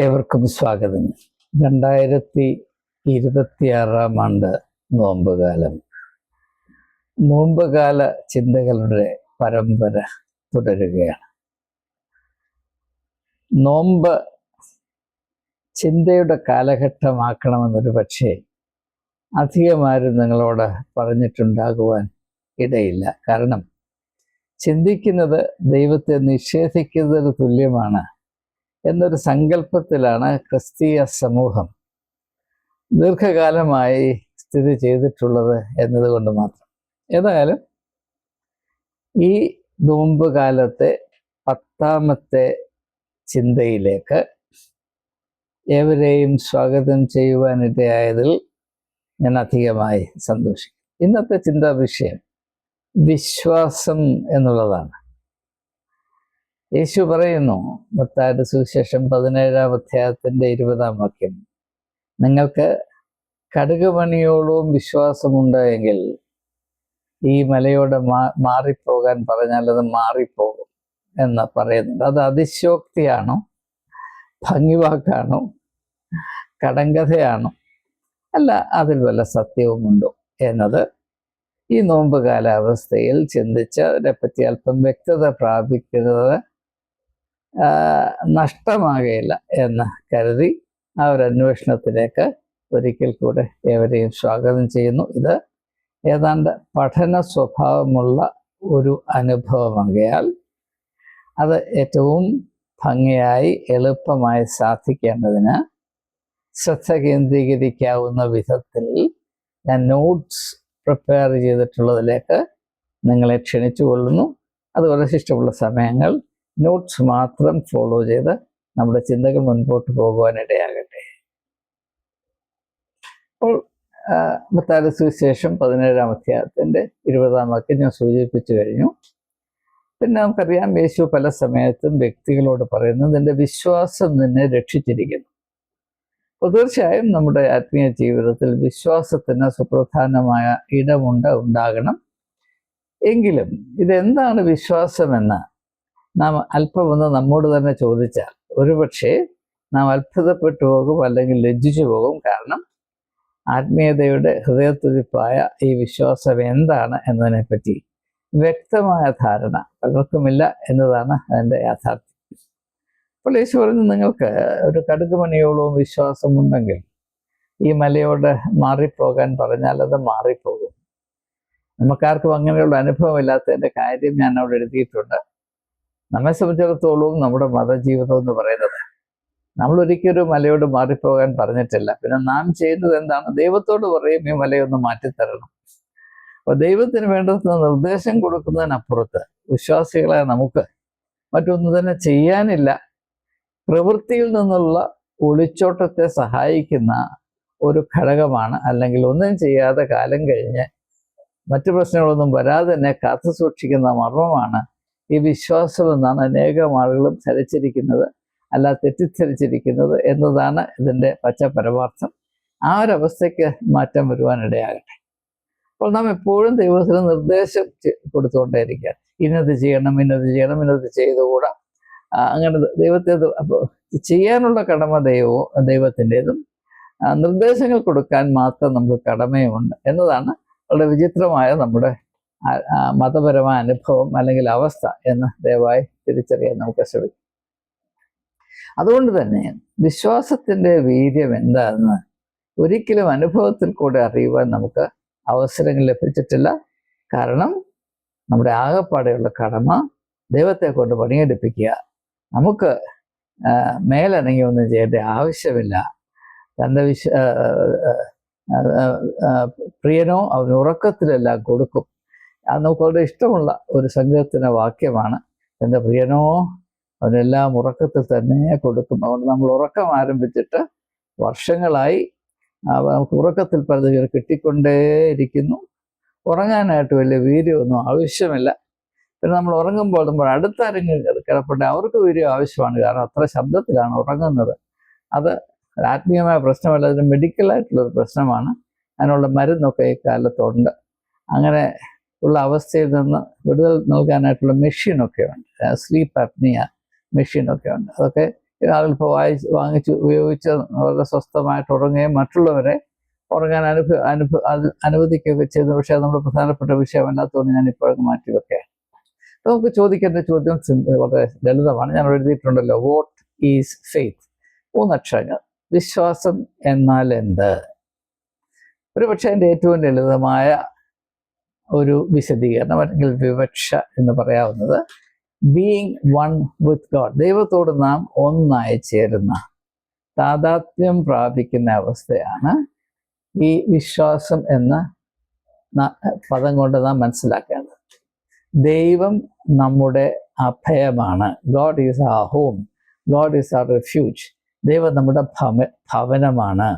ഏവർക്കും സ്വാഗതം. 2026 ആണ്ട് നോമ്പുകാലം. നോമ്പുകാല ചിന്തകളുടെ പരമ്പര തുടരുകയാണ്. നോമ്പ് ചിന്തയുടെ കാലഘട്ടമാക്കണമെന്നൊരു പക്ഷേ അധികമാരും നിങ്ങളോട് പറഞ്ഞിട്ടുണ്ടാകുവാൻ ഇടയില്ല. കാരണം ചിന്തിക്കുന്നത് ദൈവത്തെ നിഷേധിക്കുന്നതിന് തുല്യമാണ് എന്നൊരു സങ്കല്പത്തിലാണ് ക്രിസ്തീയ സമൂഹം ദീർഘകാലമായി സ്ഥിതി ചെയ്തിട്ടുള്ളത് എന്നതുകൊണ്ട് മാത്രം. ഏതായാലും ഈ നോമ്പ് കാലത്തെ 10ാമത്തെ ചിന്തയിലേക്ക് ഏവരെയും സ്വാഗതം ചെയ്യുവാനിടയായതിൽ ഞാൻ അധികമായി സന്തോഷിക്കും. ഇന്നത്തെ ചിന്താ വിഷയം വിശ്വാസം എന്നുള്ളതാണ്. യേശു പറയുന്നു, മത്തായിയുടെ സുവിശേഷം 17-ാം അധ്യായത്തിൻ്റെ 20-ാം വാക്യം, നിങ്ങൾക്ക് കടുകുമണിയോളവും വിശ്വാസമുണ്ട് എങ്കിൽ ഈ മലയോട് മാറിപ്പോകാൻ പറഞ്ഞാൽ അത് മാറിപ്പോകും എന്ന് പറയുന്നുണ്ട്. അത് അതിശയോക്തിയാണോ, ഭംഗിവാക്കാണോ, കടങ്കഥയാണോ, അല്ല അതിൽ വല്ല സത്യവുമുണ്ടോ എന്നത് ഈ നോമ്പ് കാലാവസ്ഥയിൽ ചിന്തിച്ച് അതിനെപ്പറ്റി അല്പം വ്യക്തത പ്രാപിക്കുന്നത് നഷ്ടമാകുകയില്ല എന്ന് കരുതി ആ ഒരു അന്വേഷണത്തിലേക്ക് ഒരിക്കൽ കൂടെ ഏവരെയും സ്വാഗതം ചെയ്യുന്നു. ഇത് ഏതാണ്ട് പഠന സ്വഭാവമുള്ള ഒരു അനുഭവമാകയാൽ അത് ഏറ്റവും ഭംഗിയായി എളുപ്പമായി സാധിക്കേണ്ടതിന് ശ്രദ്ധ കേന്ദ്രീകരിക്കാവുന്ന വിധത്തിൽ ഞാൻ നോട്ട്സ് പ്രിപ്പയർ ചെയ്തിട്ടുള്ളതിലേക്ക് നിങ്ങളെ ക്ഷണിച്ചുകൊള്ളുന്നു. അതുപോലെ ഇഷ്ടമുള്ള സമയങ്ങൾ നോട്ട്സ് മാത്രം ഫോളോ ചെയ്ത് നമ്മുടെ ചിന്തകൾ മുൻപോട്ട് പോകുവാനിടയാകട്ടെ. അപ്പോൾ മത്തായിയുടെ സുവിശേഷം 17-ാം അധ്യായത്തിൻ്റെ 20-ാം വാക്യം ഞാൻ സൂചിപ്പിച്ചു കഴിഞ്ഞു. പിന്നെ നമുക്കറിയാം, യേശു പല സമയത്തും വ്യക്തികളോട് പറയുന്നത് നിന്റെ വിശ്വാസം നിന്നെ രക്ഷിച്ചിരിക്കുന്നു. അപ്പോൾ തീർച്ചയായും നമ്മുടെ ആത്മീയ ജീവിതത്തിൽ വിശ്വാസത്തിന് സുപ്രധാനമായ ഉണ്ടാകണം. എങ്കിലും ഇതെന്താണ് വിശ്വാസമെന്ന് നാം അല്പമൊന്ന് നമ്മോട് തന്നെ ചോദിച്ചാൽ ഒരുപക്ഷെ നാം അത്ഭുതപ്പെട്ടു പോകും, അല്ലെങ്കിൽ ലജ്ജിച്ചു പോകും. കാരണം ആത്മീയതയുടെ ഹൃദയത്തുടിപ്പായ ഈ വിശ്വാസം എന്താണ് എന്നതിനെപ്പറ്റി വ്യക്തമായ ധാരണ പലർക്കുമില്ല എന്നതാണ് അതിൻ്റെ യാഥാർത്ഥ്യം. അപ്പോൾ യേശു പറഞ്ഞു, നിങ്ങൾക്ക് ഒരു കടുകുമണിയോളവും വിശ്വാസമുണ്ടെങ്കിൽ ഈ മലയോട് മാറിപ്പോകാൻ പറഞ്ഞാൽ അത് മാറിപ്പോകും. നമുക്കാർക്കും അങ്ങനെയുള്ള അനുഭവമില്ലാത്തതിൻ്റെ കാര്യം ഞാൻ അവിടെ എഴുതിയിട്ടുണ്ട്. നമ്മെ സംബന്ധിച്ചിടത്തോളവും നമ്മുടെ മതജീവിതം എന്ന് പറയുന്നത് നമ്മൾ ഒരിക്കലും മലയോട് മാറിപ്പോകാൻ പറഞ്ഞിട്ടില്ല. പിന്നെ നാം ചെയ്യുന്നത് എന്താണ്? ദൈവത്തോട് പറയും ഈ മലയൊന്ന് മാറ്റിത്തരണം. അപ്പോൾ ദൈവത്തിന് വേണ്ടുന്ന നിർദ്ദേശം കൊടുക്കുന്നതിനപ്പുറത്ത് വിശ്വാസികളെ നമുക്ക് മറ്റൊന്നും തന്നെ ചെയ്യാനില്ല. പ്രവൃത്തിയിൽ നിന്നുള്ള ഒളിച്ചോട്ടത്തെ സഹായിക്കുന്ന ഒരു ഘടകമാണ്, അല്ലെങ്കിൽ ഒന്നും ചെയ്യാതെ കാലം കഴിഞ്ഞ് മറ്റു പ്രശ്നങ്ങളൊന്നും വരാതെ തന്നെ കാത്തു സൂക്ഷിക്കുന്ന മർമ്മമാണ് ഈ വിശ്വാസം എന്നാണ് അനേകം ആളുകളും ധരിച്ചിരിക്കുന്നത്, അല്ല തെറ്റിദ്ധരിച്ചിരിക്കുന്നത് എന്നതാണ് ഇതിൻ്റെ പച്ച പരമാർത്ഥം. ആ ഒരവസ്ഥയ്ക്ക് മാറ്റം വരുവാനിടയാകട്ടെ. അപ്പോൾ നാം എപ്പോഴും ദൈവത്തിന് നിർദ്ദേശം കൊടുത്തുകൊണ്ടേയിരിക്കുക. ഇന്നത് ചെയ്യണം, ഇന്നത് ചെയ്യണം, ഇന്നത് ചെയ്തുകൂടാ. അങ്ങനെ ദൈവത്തെ ചെയ്യാനുള്ള കടമ ദൈവത്തിൻ്റെതും നിർദ്ദേശങ്ങൾ കൊടുക്കാൻ മാത്രം നമുക്ക് കടമയുമുണ്ട് എന്നതാണ് വളരെ വിചിത്രമായ നമ്മുടെ മതപരമായ അനുഭവം അല്ലെങ്കിൽ അവസ്ഥ എന്ന് ദയവായി തിരിച്ചറിയാൻ നമുക്ക് ശ്രമിക്കും. അതുകൊണ്ട് തന്നെ വിശ്വാസത്തിൻ്റെ വീര്യം എന്താണെന്ന് ഒരിക്കലും അനുഭവത്തിൽ കൂടെ അറിയുവാൻ നമുക്ക് അവസരങ്ങൾ ലഭിച്ചിട്ടില്ല. കാരണം നമ്മുടെ ആകെപ്പാടെയുള്ള കടമ ദൈവത്തെ കൊണ്ട് പണിയെടുപ്പിക്കുക. നമുക്ക് മേലനങ്ങി ഒന്നും ചെയ്യേണ്ട ആവശ്യമില്ല. തൻ്റെ പ്രിയനോ അവന് ഉറക്കത്തിലെല്ലാം കൊടുക്കും. അത് നമുക്ക് വളരെ ഇഷ്ടമുള്ള ഒരു സംഗീതത്തിൻ്റെ വാക്യമാണ്. എൻ്റെ പ്രിയനോ അവനെല്ലാം ഉറക്കത്തിൽ തന്നെ കൊടുക്കും. അതുകൊണ്ട് നമ്മൾ ഉറക്കം ആരംഭിച്ചിട്ട് വർഷങ്ങളായി നമുക്ക് ഉറക്കത്തിൽ പലതും കിട്ടിക്കൊണ്ടേയിരിക്കുന്നു. ഉറങ്ങാനായിട്ട് വലിയ വീര്യമൊന്നും ആവശ്യമില്ല. പിന്നെ നമ്മൾ ഉറങ്ങുമ്പോൾ നമ്മൾ അടുത്താരെങ്കിലും കിടപ്പുണ്ട്, അവർക്ക് വീര്യം ആവശ്യമാണ്. കാരണം അത്ര ശബ്ദത്തിലാണ് ഉറങ്ങുന്നത്. അത് ആത്മീയമായ പ്രശ്നമല്ല, അതിന് മെഡിക്കലായിട്ടുള്ളൊരു പ്രശ്നമാണ്. അതിനുള്ള മരുന്നൊക്കെ ഈ കാലത്തുണ്ട്. അങ്ങനെ ഉള്ള അവസ്ഥയിൽ നിന്ന് വിടുതൽ നൽകാനായിട്ടുള്ള മെഷീനൊക്കെ ഉണ്ട്. സ്ലീപ്പ് അപ്നിയ മെഷീനൊക്കെ ഉണ്ട്. അതൊക്കെ ആളുകൾ വാങ്ങിച്ച് ഉപയോഗിച്ച് വളരെ സ്വസ്ഥമായിട്ട് ഉറങ്ങുകയും മറ്റുള്ളവരെ ഉറങ്ങാൻ അനുവദിക്കുകയൊക്കെ ചെയ്യുന്നു. പക്ഷേ അത് നമ്മുടെ പ്രധാനപ്പെട്ട വിഷയമല്ലാത്തതുകൊണ്ട് ഞാൻ ഇപ്പോഴൊക്കെ മാറ്റിവെക്കാം. നമുക്ക് ചോദിക്കേണ്ട ചോദ്യം വളരെ ലളിതമാണ്. ഞാൻ എഴുതിയിട്ടുണ്ടല്ലോ, വാട്ട് ഈസ് ഫെയ്ത്ത്? 3 അക്ഷരങ്ങൾ. വിശ്വാസം എന്നാൽ എന്ത്? ഒരുപക്ഷെ എൻ്റെ ഏറ്റവും ലളിതമായ ഒരു വിശദീകരണം അല്ലെങ്കിൽ വിവക്ഷ എന്ന് പറയാവുന്നത് ബീയിങ് വൺ വിത്ത് ഗോഡ്, ദൈവത്തോട് നാം ഒന്നായി ചേരുന്ന, താദാത്മ്യം പ്രാപിക്കുന്ന അവസ്ഥയാണ് ഈ വിശ്വാസം എന്ന പദം കൊണ്ട് നാം മനസ്സിലാക്കേണ്ടത്. ദൈവം നമ്മുടെ അഭയമാണ്. God is our home, God is our refuge. ദൈവം നമ്മുടെ ഭവനമാണ്.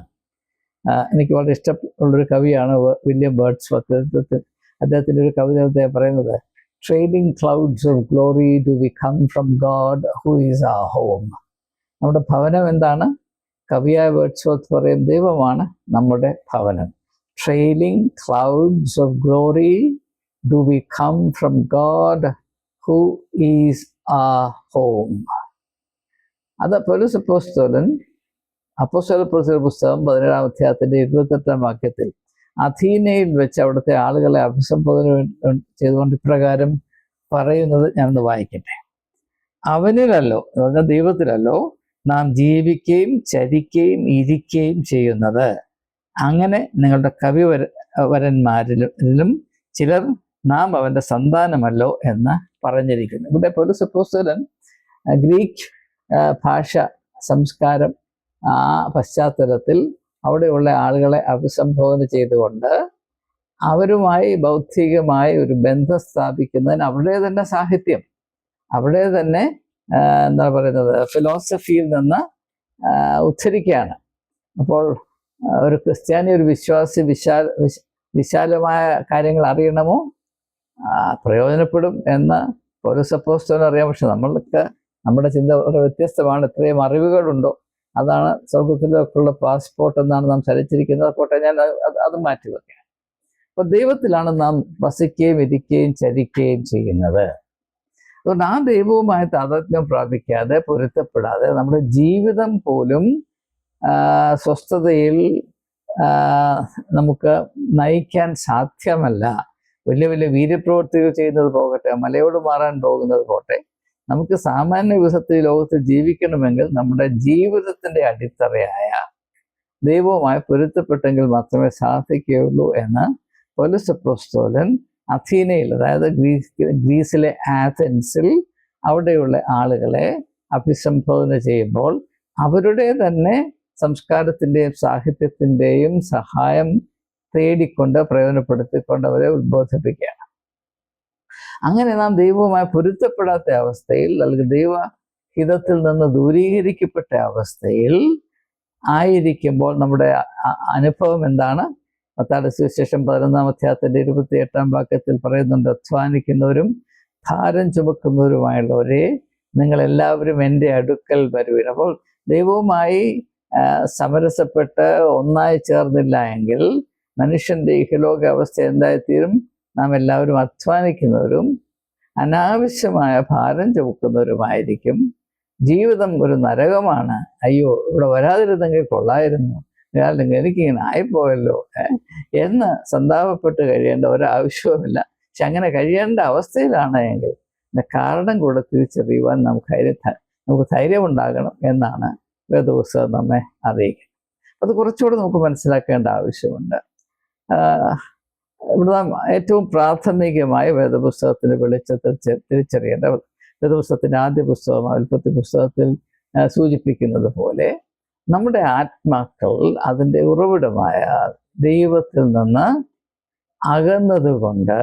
എനിക്ക് വളരെ ഇഷ്ടമുള്ളൊരു കവിയാണ് വില്യം വേർഡ്സ്വർത്ത്. അദ്ദേഹത്തിൻ്റെ ഒരു കവിത പറയുന്നത്, trailing clouds of glory to we come from God who is our home. നമ്മുടെ ഭവനം എന്താണ്? കവിയായ വേർഡ്സ്വർത്ത് പറയും, ദൈവമാണ് നമ്മുടെ ഭവനം. Trailing clouds of glory do we come from God who is our home. അത് പൗലോസ് അപ്പോസ്തലൻ അപ്പോസ്തലപ്രവൃത്തിയുടെ പുസ്തകം 17-ാം അധ്യായത്തിൻ്റെ 28-ാം വാക്യത്തിൽ അഥീനയിൽ വെച്ച് അവിടുത്തെ ആളുകളെ അഭിസംബോധന ചെയ്തുകൊണ്ട് ഇപ്രകാരം പറയുന്നത് ഞാനൊന്ന് വായിക്കട്ടെ. അവനിലല്ലോ, എന്ന് പറഞ്ഞാൽ ദൈവത്തിലല്ലോ, നാം ജീവിക്കുകയും ചരിക്കുകയും ഇരിക്കുകയും ചെയ്യുന്നത്. അങ്ങനെ നിങ്ങളുടെ കവിവരന്മാരിലും ചിലർ നാം അവൻ്റെ സന്താനമല്ലോ എന്ന് പറഞ്ഞിരിക്കുന്നു. ഇവിടെ പൗലോസ് അപ്പോസ്തലൻ ഗ്രീക്ക് ഭാഷ സംസ്കാരം ആ പശ്ചാത്തലത്തിൽ അവിടെയുള്ള ആളുകളെ അഭിസംബോധന ചെയ്തുകൊണ്ട് അവരുമായി ബൗദ്ധികമായി ഒരു ബന്ധം സ്ഥാപിക്കുന്നതിന് അവിടെ തന്നെ സാഹിത്യം, അവിടെ തന്നെ എന്താ പറയുന്നത്, ഫിലോസഫിയിൽ നിന്ന് ഉദ്ധരിക്കുകയാണ്. അപ്പോൾ ഒരു ക്രിസ്ത്യാനി, ഒരു വിശ്വാസി വിശാലമായ കാര്യങ്ങൾ അറിയണമോ? പ്രയോജനപ്പെടും എന്ന് പൗലോസ് അപ്പോസ്തലൻ അറിയാം. പക്ഷെ നമ്മുടെ ചിന്ത വളരെ വ്യത്യസ്തമാണ്. ഇത്രയും അറിവുകളുണ്ടോ? അതാണ് സ്വർഗത്തിലേക്കുള്ള പാസ്പോർട്ട് എന്നാണ് നാം ധരിച്ചിരിക്കുന്നത്. പോട്ടെ, ഞാൻ അത് മാറ്റിവെക്കാം. അപ്പോൾ ദൈവത്തിലാണ് നാം വസിക്കുകയും ഇരിക്കുകയും ചരിക്കുകയും ചെയ്യുന്നത്. അതുകൊണ്ട് ആ ദൈവവുമായി താതാത്മ്യം പ്രാപിക്കാതെ, പൊരുത്തപ്പെടാതെ നമ്മുടെ ജീവിതം പോലും സ്വസ്ഥതയിൽ നമുക്ക് നയിക്കാൻ സാധ്യമല്ല. വലിയ വലിയ വീര്യപ്രവൃത്തികൾ ചെയ്യുന്നത് പോകട്ടെ, മലയോട് മാറാൻ പോകുന്നത് പോട്ടെ, നമുക്ക് സാമാന്യ വിധത്തിൽ ലോകത്തിൽ ജീവിക്കണമെങ്കിൽ നമ്മുടെ ജീവിതത്തിൻ്റെ അടിത്തറയായ ദൈവവുമായി പൊരുത്തപ്പെട്ടെങ്കിൽ മാത്രമേ സാധിക്കുകയുള്ളൂ എന്ന് പൗലോസ് അപ്പോസ്തലൻ അഥീനയിൽ, അതായത് ഗ്രീസിലെ ആഥൻസിൽ അവിടെയുള്ള ആളുകളെ അഭിസംബോധന ചെയ്യുമ്പോൾ അവരുടെ തന്നെ സംസ്കാരത്തിൻ്റെയും സാഹിത്യത്തിൻ്റെയും സഹായം തേടിക്കൊണ്ട് പ്രയോജനപ്പെടുത്തിക്കൊണ്ട് അവരെ ഉദ്ബോധിപ്പിക്കുകയാണ്. അങ്ങനെ നാം ദൈവവുമായി പൊരുത്തപ്പെടാത്ത അവസ്ഥയിൽ, അല്ലെങ്കിൽ ദൈവഹിതത്തിൽ നിന്ന് ദൂരീകരിക്കപ്പെട്ട അവസ്ഥയിൽ ആയിരിക്കുമ്പോൾ നമ്മുടെ അനുഭവം എന്താണ്? മത്തായിയുടെ സുവിശേഷം 11-ാം അധ്യായത്തിൻ്റെ 28-ാം വാക്യത്തിൽ പറയുന്നുണ്ട്, അധ്വാനിക്കുന്നവരും ഭാരം ചുമക്കുന്നവരുമായുള്ളവരെ നിങ്ങളെല്ലാവരും എൻ്റെ അടുക്കൽ വരുവിൻ. അപ്പോൾ ദൈവവുമായി സമരസപ്പെട്ട് ഒന്നായി ചേർന്നില്ല എങ്കിൽ മനുഷ്യൻ്റെ ഇഹലോക അവസ്ഥ എന്തായിത്തീരും? നാം എല്ലാവരും അധ്വാനിക്കുന്നവരും അനാവശ്യമായ ഭാരം ചുമക്കുന്നവരുമായിരിക്കും. ജീവിതം ഒരു നരകമാണ്. അയ്യോ, ഇവിടെ വരാതിരുന്നെങ്കിൽ കൊള്ളായിരുന്നു, അല്ലെങ്കിൽ എനിക്കിങ്ങനെ ആയിപ്പോയല്ലോ എന്ന് സന്താപപ്പെട്ട് കഴിയേണ്ട ഒരാവശ്യവുമില്ല. പക്ഷെ അങ്ങനെ കഴിയേണ്ട അവസ്ഥയിലാണ് എങ്കിൽ കാരണം കൂടെ തിരിച്ചറിയുവാൻ നമുക്ക് ധൈര്യമുണ്ടാകണം എന്നാണ് വേദപുസ്തകം നമ്മെ അറിയിക്കുന്നത്. അത് കുറച്ചുകൂടെ നമുക്ക് മനസ്സിലാക്കേണ്ട ആവശ്യമുണ്ട്. ഇവിടെ നാം ഏറ്റവും പ്രാഥമികമായി വേദപുസ്തകത്തിൻ്റെ വെളിച്ചത്തിൽ തിരിച്ചറിയേണ്ട, വേദപുസ്തകത്തിൻ്റെ ആദ്യ പുസ്തകമായ ഉൽപ്പത്തി പുസ്തകത്തിൽ സൂചിപ്പിക്കുന്നത് പോലെ നമ്മുടെ ആത്മാക്കൾ അതിൻ്റെ ഉറവിടമായ ദൈവത്തിൽ നിന്ന് അകന്നത് കൊണ്ട്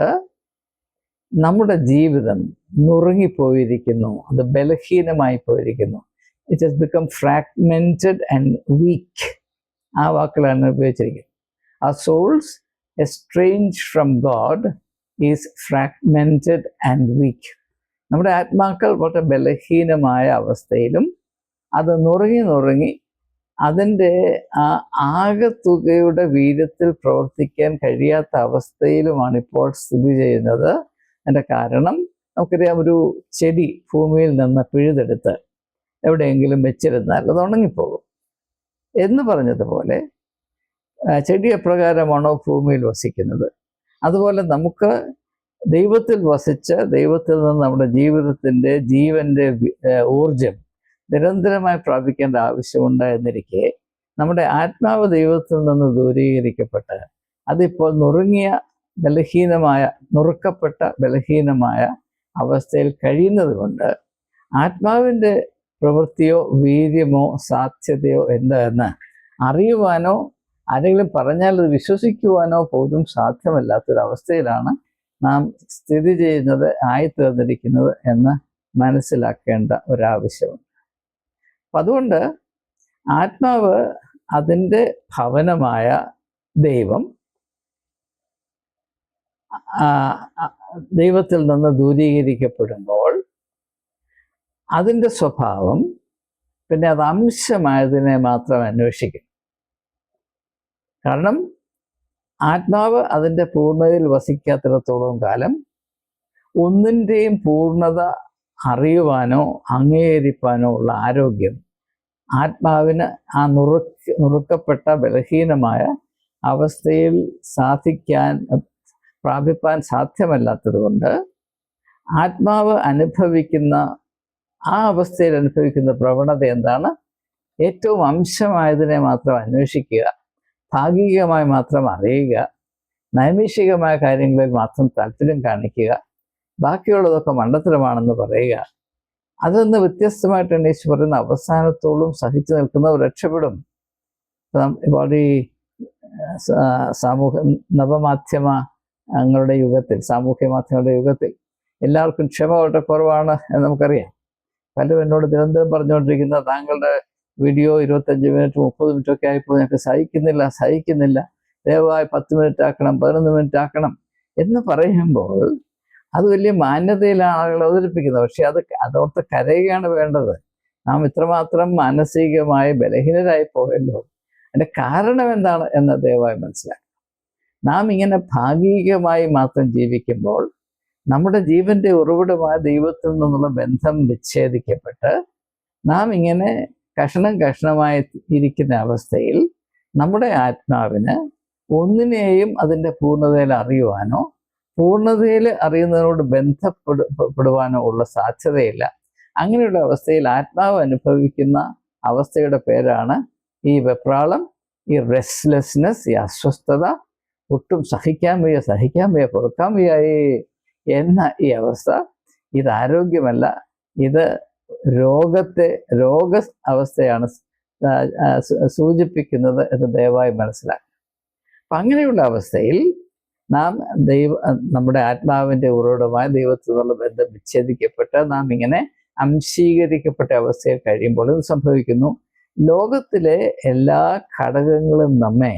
നമ്മുടെ ജീവിതം നുറുങ്ങിപ്പോയിരിക്കുന്നു, അത് ബലഹീനമായി പോയിരിക്കുന്നു. It has become fragmented and weak. ആ വാക്കുകളാണ് ഉപയോഗിച്ചിരിക്കുന്നത്. ആ souls estranged from God is fragmented and weak. നമ്മുടെ ആത്മാക്കൾ വളരെ ബലഹീനമായ അവസ്ഥയിലും അത് നുറുങ്ങി അതിൻ്റെ ആ ആകത്തുകയുടെ വീര്യത്തിൽ പ്രവർത്തിക്കാൻ കഴിയാത്ത അവസ്ഥയിലുമാണ് ഇപ്പോൾ സ്ഥിതി ചെയ്യുന്നത്. അതിൻ്റെ കാരണം നമുക്കറിയാം, ഒരു ചെടി ഭൂമിയിൽ നിന്ന് പിഴുതെടുത്ത് എവിടെയെങ്കിലും വെച്ചിരുന്നാൽ അത് ഉണങ്ങിപ്പോകും എന്ന് പറഞ്ഞതുപോലെ ചെടി എപ്രകാരമാണോ ഭൂമിയിൽ വസിക്കുന്നത്, അതുപോലെ നമുക്ക് ദൈവത്തിൽ വസിച്ച് ദൈവത്തിൽ നിന്ന് നമ്മുടെ ജീവിതത്തിൻ്റെ ജീവൻ്റെ ഊർജം നിരന്തരമായി പ്രാപിക്കേണ്ട ആവശ്യമുണ്ട് എന്നിരിക്കെ നമ്മുടെ ആത്മാവ് ദൈവത്തിൽ നിന്ന് ദൂരീകരിക്കപ്പെട്ട് അതിപ്പോൾ നുറുക്കപ്പെട്ട ബലഹീനമായ അവസ്ഥയിൽ കഴിയുന്നത് കൊണ്ട് ആത്മാവിൻ്റെ പ്രവൃത്തിയോ വീര്യമോ സാധ്യതയോ എന്താണെന്ന് അറിയുവാനോ ആരെങ്കിലും പറഞ്ഞാൽ അത് വിശ്വസിക്കുവാനോ പോലും സാധ്യമല്ലാത്തൊരവസ്ഥയിലാണ് നാം സ്ഥിതി ചെയ്യുന്നത്, ആയിത്തീർന്നിരിക്കുന്നത് എന്ന് മനസ്സിലാക്കേണ്ട ഒരാവശ്യമുണ്ട്. അപ്പം അതുകൊണ്ട് ആത്മാവ് അതിൻ്റെ ഭവനമായ ദൈവം ദൈവത്തിൽ നിന്ന് ദൂരീകരിക്കപ്പെടുമ്പോൾ അതിൻ്റെ സ്വഭാവം പിന്നെ അത് അംശമായതിനെ മാത്രം അന്വേഷിക്കും. കാരണം ആത്മാവ് അതിൻ്റെ പൂർണ്ണതയിൽ വസിക്കാത്തിടത്തോളം കാലം ഒന്നിൻ്റെയും പൂർണ്ണത അറിയുവാനോ അംഗീകരിക്കാനോ ഉള്ള ആരോഗ്യം ആത്മാവിന് ആ നുറുക്കപ്പെട്ട ബലഹീനമായ അവസ്ഥയിൽ പ്രാപിപ്പാൻ സാധ്യമല്ലാത്തത് കൊണ്ട് ആത്മാവ് അനുഭവിക്കുന്ന ആ അവസ്ഥയിൽ അനുഭവിക്കുന്ന പ്രവണത എന്താണ്? ഏറ്റവും അംശമായതിനെ മാത്രം അന്വേഷിക്കുക, ഭാഗികമായി മാത്രം അറിയുക, നൈമിഷികമായ കാര്യങ്ങളിൽ മാത്രം താല്പര്യം കാണിക്കുക, ബാക്കിയുള്ളതൊക്കെ മണ്ടത്തരമാണെന്ന് പറയുക. അതൊന്ന് വ്യത്യസ്തമായിട്ട് യേശു പറയുന്ന അവസാനത്തോളം സഹിച്ചു നിൽക്കുന്നവർ രക്ഷപ്പെടും. ഇപ്പോൾ ഈ നവമാധ്യമങ്ങളുടെ യുഗത്തിൽ, സാമൂഹ്യ മാധ്യമങ്ങളുടെ യുഗത്തിൽ എല്ലാവർക്കും ക്ഷമ വളരെ കുറവാണ് എന്ന് നമുക്കറിയാം. പലരും എന്നോട് നിരന്തരം പറഞ്ഞുകൊണ്ടിരിക്കുന്ന താങ്കളുടെ വീഡിയോ 25 മിനിറ്റ് 30 മിനിറ്റൊക്കെ ആയപ്പോൾ ഞങ്ങൾക്ക് സഹിക്കുന്നില്ല, ദയവായി 10 മിനിറ്റ് ആക്കണം, 11 മിനിറ്റ് ആക്കണം എന്ന് പറയുമ്പോൾ അത് വലിയ മാന്യതയിലാണ് ആളുകൾ അവതരിപ്പിക്കുന്നത്. പക്ഷെ അതോർത്ത് കരയുകയാണ് വേണ്ടത്. നാം ഇത്രമാത്രം മാനസികമായി ബലഹീനരായി പോയല്ലോ, അതിൻ്റെ കാരണം എന്താണ് എന്ന് ദയവായി മനസ്സിലാക്കുക. നാം ഇങ്ങനെ ഭാഗികമായി മാത്രം ജീവിക്കുമ്പോൾ നമ്മുടെ ജീവന്റെ ഉറവിടമായ ദൈവത്തിൽ നിന്നുള്ള ബന്ധം വിച്ഛേദിക്കപ്പെട്ട് നാം ഇങ്ങനെ കഷണമായി ഇരിക്കുന്ന അവസ്ഥയിൽ നമ്മുടെ ആത്മാവിന് ഒന്നിനെയും അതിൻ്റെ പൂർണ്ണതയിൽ അറിയുവാനോ പൂർണ്ണതയിൽ അറിയുന്നതിനോട് ബന്ധപ്പെടുവാനോ ഉള്ള സാധ്യതയില്ല. അങ്ങനെയുള്ള അവസ്ഥയിൽ ആത്മാവ് അനുഭവിക്കുന്ന അവസ്ഥയുടെ പേരാണ് ഈ വെപ്രാളം, ഈ റെസ്റ്റ്ലെസ്നെസ്, ഈ അസ്വസ്ഥത, ഒട്ടും സഹിക്കാൻ വയ്യ പൊറുക്കാൻ വയ്യായി എന്ന ഈ അവസ്ഥ. ഇത് ആരോഗ്യമല്ല, ഇത് രോഗ അവസ്ഥയാണ് സൂചിപ്പിക്കുന്നത് എന്ന് ദയവായി മനസ്സിലാക്കുക. അപ്പം അങ്ങനെയുള്ള അവസ്ഥയിൽ നാം നമ്മുടെ ആത്മാവിൻ്റെ ഉറവിടമായ ദൈവത്തിൽ നിന്നുള്ള ബന്ധം വിച്ഛേദിക്കപ്പെട്ട് നാം ഇങ്ങനെ അംശീകരിക്കപ്പെട്ട അവസ്ഥയിൽ കഴിയുമ്പോൾ ഇത് സംഭവിക്കുന്നു. ലോകത്തിലെ എല്ലാ ഘടകങ്ങളും നമ്മെ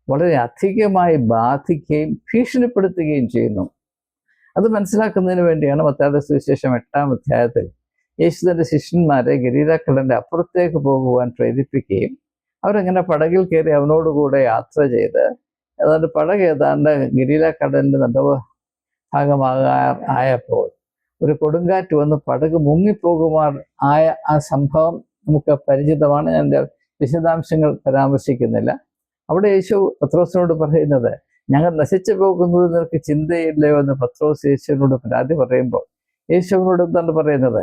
വളരെ അധികമായി ബാധിക്കുകയും ഭീഷണിപ്പെടുത്തുകയും ചെയ്യുന്നു. അത് മനസ്സിലാക്കുന്നതിന് വേണ്ടിയാണ് മത്തായിയുടെ സുവിശേഷം 8-ാം അധ്യായത്തിൽ യേശു തൻ്റെ ശിഷ്യന്മാരെ ഗലീലക്കടലിൻ്റെ അപ്പുറത്തേക്ക് പോകുവാൻ പ്രേരിപ്പിക്കുകയും അവരങ്ങനെ പടകിൽ കയറി അവനോടുകൂടെ യാത്ര ചെയ്ത് പടക് ഏതാണ്ട് ഗലീലക്കടലിൻ്റെ നടുഭാഗമായപ്പോൾ ഒരു കൊടുങ്കാറ്റ് വന്ന് പടക് മുങ്ങിപ്പോകുമാർ ആയ ആ സംഭവം നമുക്ക് പരിചിതമാണ്. ഞാൻ എൻ്റെ വിശദാംശങ്ങൾ പരാമർശിക്കുന്നില്ല. അവിടെ യേശു പത്രോസിനോട് പറയുന്നത്, ഞങ്ങൾ നശിച്ചു പോകുന്നത് നിനക്ക് ചിന്തയില്ലയോ എന്ന് പത്രോസ് യേശുവിനോട് പരാതി പറയുമ്പോൾ യേശുവിനോട് എന്താണ് പറയുന്നത്?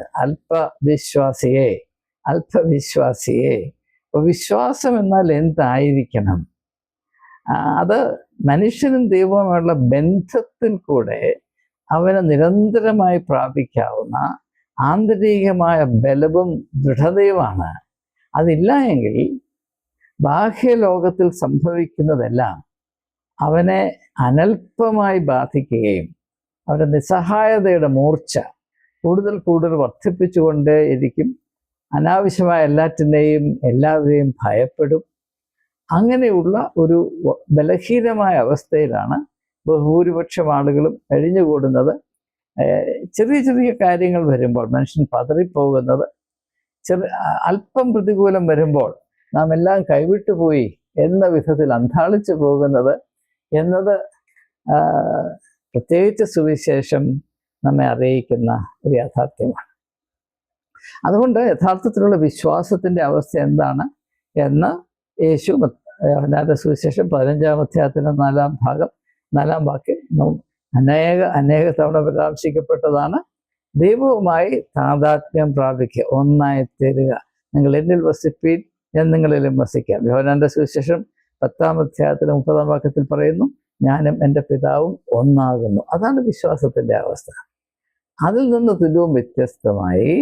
അല്പവിശ്വാസിയെ. അപ്പോൾ വിശ്വാസം എന്നാൽ എന്തായിരിക്കണം? അത് മനുഷ്യനും ദൈവവുമായുള്ള ബന്ധത്തിൽ കൂടെ അവന് നിരന്തരമായി പ്രാപിക്കാവുന്ന ആന്തരികമായ ബലവും ദൃഢതയുമാണ്. അതില്ല എങ്കിൽ ബാഹ്യലോകത്തിൽ സംഭവിക്കുന്നതെല്ലാം അവനെ അനൽപമായി ബാധിക്കുകയും അവൻ്റെ നിസ്സഹായതയുടെ മൂർച്ച കൂടുതൽ വർദ്ധിപ്പിച്ചുകൊണ്ടേയിരിക്കും. അനാവശ്യമായ എല്ലാവരെയും ഭയപ്പെടും. അങ്ങനെയുള്ള ഒരു ബലഹീനമായ അവസ്ഥയിലാണ് ബഹുഭൂരിപക്ഷം ആളുകളും കഴിഞ്ഞുകൂടുന്നത്. ചെറിയ കാര്യങ്ങൾ വരുമ്പോൾ മനുഷ്യൻ പതറിപ്പോകുന്നത്, അല്പം പ്രതികൂലം വരുമ്പോൾ നാം എല്ലാം കൈവിട്ടുപോയി എന്ന വിധത്തിൽ അന്താളിച്ചു പോകുന്നത് എന്നത് പ്രത്യേകിച്ച് സുവിശേഷം നമ്മെ അറിയിക്കുന്ന ഒരു യാഥാർത്ഥ്യമാണ്. അതുകൊണ്ട് യഥാർത്ഥത്തിലുള്ള വിശ്വാസത്തിൻ്റെ അവസ്ഥ എന്താണ് എന്ന് യേശു യോഹന്നാന്റെ സുവിശേഷം 15-ാം അധ്യായത്തിൻ്റെ 4 വാക്യം അനേക തവണ പരാമർശിക്കപ്പെട്ടതാണ്. ദൈവവുമായി താദാത്മ്യം പ്രാപിക്കുക, ഒന്നായി തീരുക. നിങ്ങൾ എന്നിൽ വസിപ്പീൻ, ഞാൻ നിങ്ങളിലും വസിക്കാം. യോഹന്നാന്റെ സുവിശേഷം 10-ാം അധ്യായത്തിലെ 30-ാം വാക്യത്തിൽ പറയുന്നു, ഞാനും എൻ്റെ പിതാവും ഒന്നാകുന്നു. അതാണ് വിശ്വാസത്തിൻ്റെ അവസ്ഥ. അതിൽ നിന്ന് തുല്യവും വ്യത്യസ്തമായി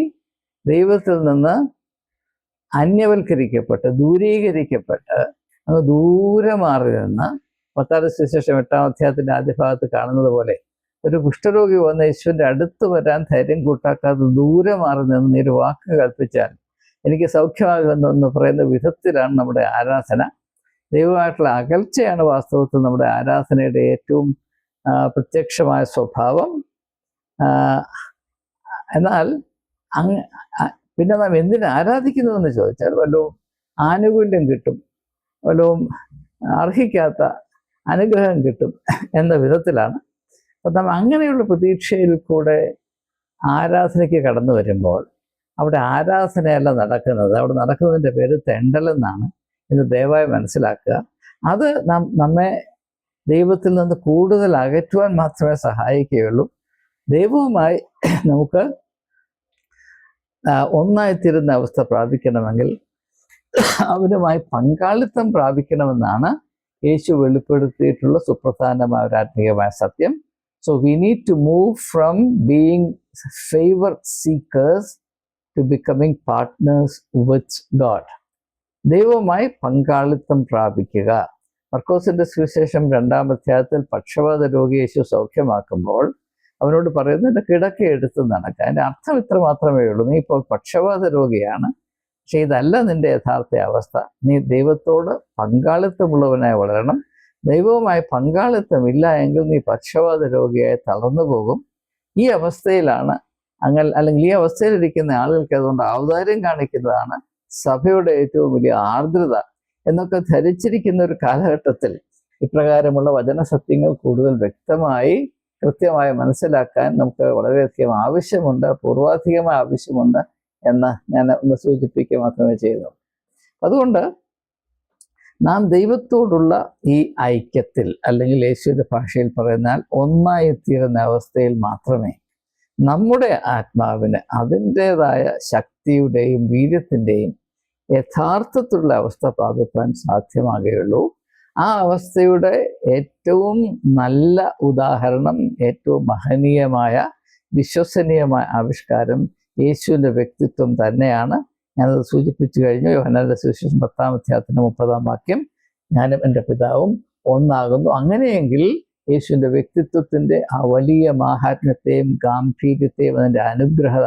ദൈവത്തിൽ നിന്ന് അന്യവൽക്കരിക്കപ്പെട്ട് ദൂരീകരിക്കപ്പെട്ട് അങ്ങ് ദൂരെ മാറി നിന്ന് മത്തായിയുടെ സുവിശേഷം 8-ാം അധ്യായത്തിൻ്റെ ആദ്യ ഭാഗത്ത് കാണുന്നത് പോലെ ഒരു കുഷ്ഠരോഗി വന്ന് യേശുവിൻ്റെ അടുത്ത് വരാൻ ധൈര്യം കൂട്ടാക്കാതെ ദൂരെ മാറി നിന്ന് നീ ഒരു വാക്ക് കൽപ്പിച്ചാൽ എനിക്ക് സൗഖ്യമാകുമെന്ന് പറയുന്ന വിധത്തിലാണ് നമ്മുടെ ആരാധന. ദൈവമായിട്ടുള്ള അകൽച്ചയാണ് വാസ്തവത്തിൽ നമ്മുടെ ആരാധനയുടെ ഏറ്റവും പ്രത്യക്ഷമായ സ്വഭാവം. എന്നാൽ പിന്നെ നാം എന്തിനു ആരാധിക്കുന്നതെന്ന് ചോദിച്ചാൽ വല്ലതും ആനുകൂല്യം കിട്ടും, വല്ലതും അർഹിക്കാത്ത അനുഗ്രഹം കിട്ടും എന്ന വിധത്തിലാണ്. അപ്പം നാം അങ്ങനെയുള്ള പ്രതീക്ഷയിൽ കൂടെ ആരാധനയ്ക്ക് കടന്നു വരുമ്പോൾ അവിടെ ആരാധനയല്ല നടക്കുന്നത്. അവിടെ നടക്കുന്നതിൻ്റെ പേര് തെണ്ടലെന്നാണ്. ഇത് ദയവായി മനസ്സിലാക്കുക. അത് നമ്മെ ദൈവത്തിൽ നിന്ന് കൂടുതൽ അകറ്റുവാൻ മാത്രമേ സഹായിക്കുകയുള്ളൂ. ദൈവവുമായി നമുക്ക് ഒന്നായിത്തീരുന്ന അവസ്ഥ പ്രാപിക്കണമെങ്കിൽ അവരുമായി പങ്കാളിത്തം പ്രാപിക്കണമെന്നാണ് യേശു വെളിപ്പെടുത്തിയിട്ടുള്ള സുപ്രധാനമായ ഒരു ആത്മീയമായ സത്യം. So we need to move from being favour seekers to becoming partners with God. ദൈവവുമായി പങ്കാളിത്തം പ്രാപിക്കുക. മർക്കോസിന്റെ സുവിശേഷം 2-ാം അധ്യായത്തിൽ പക്ഷവാത രോഗി യേശു സൗഖ്യമാക്കുമ്പോൾ അവനോട് പറയുന്നത് കിടക്ക എടുത്ത് നടക്കുക. അതിൻ്റെ അർത്ഥം ഇത്ര മാത്രമേ ഉള്ളൂ, നീ ഇപ്പോൾ പക്ഷവാത രോഗിയാണ്, പക്ഷെ ഇതല്ല നിന്റെ യഥാർത്ഥ അവസ്ഥ. നീ ദൈവത്തോട് പങ്കാളിത്തമുള്ളവനായി വളരണം. ദൈവവുമായി പങ്കാളിത്തമില്ല എങ്കിൽ നീ പക്ഷവാത രോഗിയായി തളർന്നു പോകും. ഈ അവസ്ഥയിലാണ് അല്ലെങ്കിൽ ഈ അവസ്ഥയിലിരിക്കുന്ന ആളുകൾക്ക് അതുകൊണ്ട് ഔദാര്യം കാണിക്കുന്നതാണ് സഭയുടെ ഏറ്റവും വലിയ ആർദ്രത എന്നൊക്കെ ധരിച്ചിരിക്കുന്ന ഒരു കാലഘട്ടത്തിൽ ഇപ്രകാരമുള്ള വചനസത്യങ്ങൾ കൂടുതൽ വ്യക്തമായി കൃത്യമായി മനസ്സിലാക്കാൻ നമുക്ക് വളരെയധികം ആവശ്യമുണ്ട്, പൂർവാധികമായ ആവശ്യമുണ്ട് എന്ന് ഞാൻ ഒന്ന് സൂചിപ്പിക്കുക മാത്രമേ ചെയ്യുന്നു. അതുകൊണ്ട് നാം ദൈവത്തോടുള്ള ഈ ഐക്യത്തിൽ, അല്ലെങ്കിൽ യേശുവിൻ്റെ ഭാഷയിൽ പറയുന്നാൽ ഒന്നായിത്തീരുന്ന അവസ്ഥയിൽ മാത്രമേ നമ്മുടെ ആത്മാവിന് അതിൻ്റേതായ ശക്തിയുടെയും വീര്യത്തിൻ്റെയും യഥാർത്ഥത്തിലുള്ള അവസ്ഥ പ്രാപിക്കാൻ സാധ്യമാകുകയുള്ളൂ. ആ അവസ്ഥയുടെ ഏറ്റവും നല്ല ഉദാഹരണം, ഏറ്റവും മഹനീയമായ വിശ്വസനീയമായ ആവിഷ്കാരം യേശുവിൻ്റെ വ്യക്തിത്വം തന്നെയാണ്. ഞാനത് സൂചിപ്പിച്ചു കഴിഞ്ഞു. യോഹന്നാന്റെ സുവിശേഷം 10-ാം അധ്യായത്തിൻ്റെ 30-ാം വാക്യം, ഞാനും എൻ്റെ പിതാവും ഒന്നാകുന്നു. അങ്ങനെയെങ്കിൽ യേശുവിൻ്റെ വ്യക്തിത്വത്തിൻ്റെ ആ വലിയ മാഹാത്മ്യത്തെയും ഗാംഭീര്യത്തെയും അതിൻ്റെ അനുഗ്രഹ